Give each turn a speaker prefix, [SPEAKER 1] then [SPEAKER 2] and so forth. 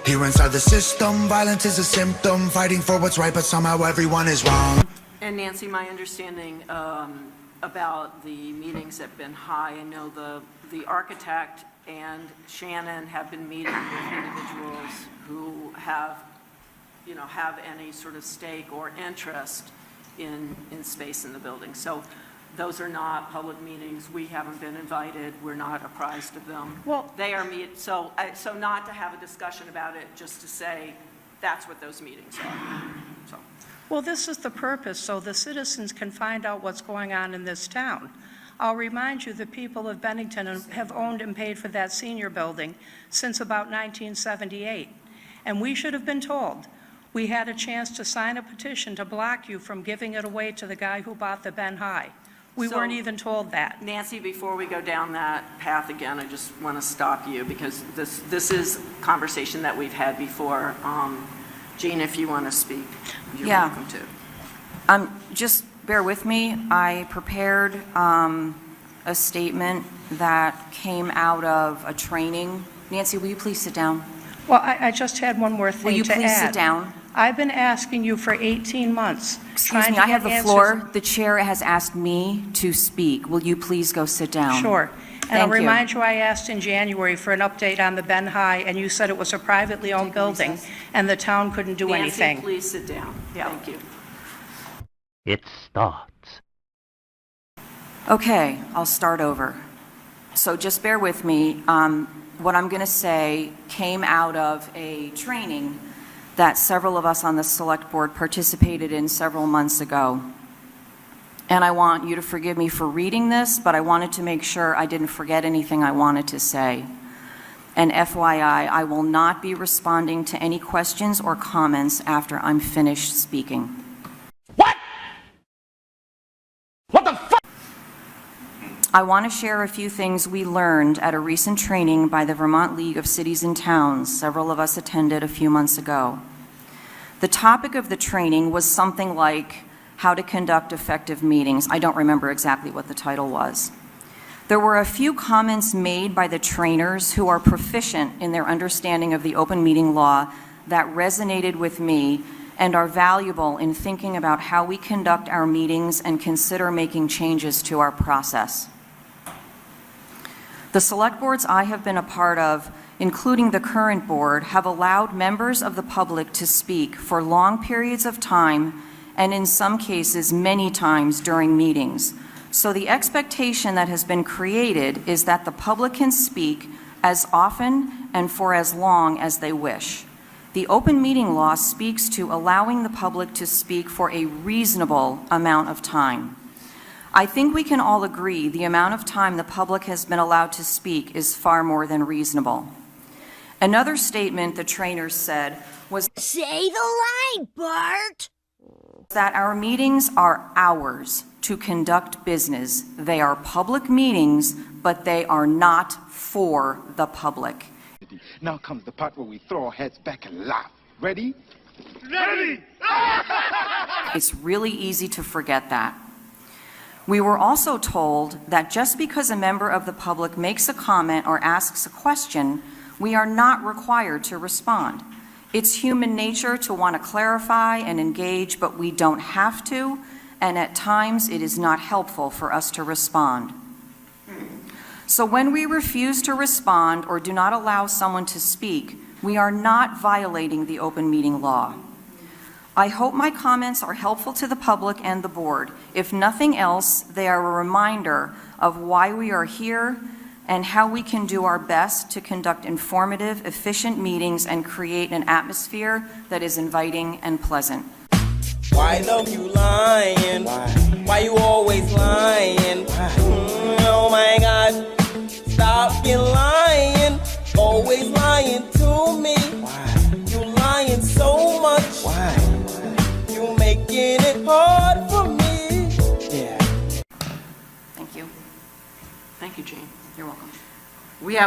[SPEAKER 1] Here inside the system, violence is a symptom, fighting for what's right, but somehow everyone is wrong.
[SPEAKER 2] And Nancy, my understanding about the meetings at Ben High, I know the architect and Shannon have been meeting with individuals who have any sort of stake or interest in space in the building. So those are not public meetings. We haven't been invited. We're not apprised of them.
[SPEAKER 3] Well,
[SPEAKER 2] they are so not to have a discussion about it, just to say that's what those meetings are. So.
[SPEAKER 3] well, this is the purpose, so the citizens can find out what's going on in this town. I'll remind you, the people of Bennington have owned and paid for that senior building since about 1978. And we should have been told. We had a chance to sign a petition to block you from giving it away to the guy who bought the Ben High. We weren't even told that.
[SPEAKER 2] Nancy, before we go down that path again, I just want to stop you because this is a conversation that we've had before. Jean, if you want to speak, you're welcome to.
[SPEAKER 4] Just bear with me. I prepared a statement that came out of a training. Nancy, will you please sit down?
[SPEAKER 3] Well, I just had one more thing to add.
[SPEAKER 4] Will you please sit down?
[SPEAKER 3] I've been asking you for 18 months.
[SPEAKER 4] Excuse me, I have the floor. The chair has asked me to speak. Will you please go sit down?
[SPEAKER 3] Sure. And I'll
[SPEAKER 4] Thank you.
[SPEAKER 3] remind you, I asked in January for an update on the Ben High, and you said it was a privately owned building, and the town couldn't do anything.
[SPEAKER 2] Nancy, please sit down.
[SPEAKER 3] Yeah.
[SPEAKER 2] Thank you.
[SPEAKER 5] It starts.
[SPEAKER 4] Okay, I'll start over. So just bear with me. What I'm going to say came out of a training that several of us on the select board participated in several months ago. And I want you to forgive me for reading this, but I wanted to make sure I didn't forget anything I wanted to say. And FYI, I will not be responding to any questions or comments after I'm finished speaking.
[SPEAKER 5] What? What the fuck?
[SPEAKER 4] I want to share a few things we learned at a recent training by the Vermont League of Cities and Towns several of us attended a few months ago. The topic of the training was something like how to conduct effective meetings. I don't remember exactly what the title was. There were a few comments made by the trainers who are proficient in their understanding of the open meeting law that resonated with me and are valuable in thinking about how we conduct our meetings and consider making changes to our process. The select boards I have been a part of, including the current board, have allowed members of the public to speak for long periods of time and in some cases many times during meetings. So the expectation that has been created is that the public can speak as often and for as long as they wish. The open meeting law speaks to allowing the public to speak for a reasonable amount of time. I think we can all agree the amount of time the public has been allowed to speak is far more than reasonable. Another statement the trainers said was,
[SPEAKER 6] "Say the line, Bart!"
[SPEAKER 4] that our meetings are ours to conduct business. They are public meetings, but they are not for the public.
[SPEAKER 7] Now comes the part where we throw our heads back and laugh. Ready?
[SPEAKER 5] Ready!
[SPEAKER 4] It's really easy to forget that. We were also told that just because a member of the public makes a comment or asks a question, we are not required to respond. It's human nature to want to clarify and engage, but we don't have to, and at times it is not helpful for us to respond. So when we refuse to respond or do not allow someone to speak, we are not violating the open meeting law. I hope my comments are helpful to the public and the board. If nothing else, they are a reminder of why we are here and how we can do our best to conduct informative, efficient meetings and create an atmosphere that is inviting and pleasant.
[SPEAKER 8] Why though you lying? Why you always lying? Oh my God, stop you lying, always lying to me. You lying so much. You making it hard for me.
[SPEAKER 4] Thank you.
[SPEAKER 2] Thank you, Jean.
[SPEAKER 4] You're welcome.
[SPEAKER 2] We have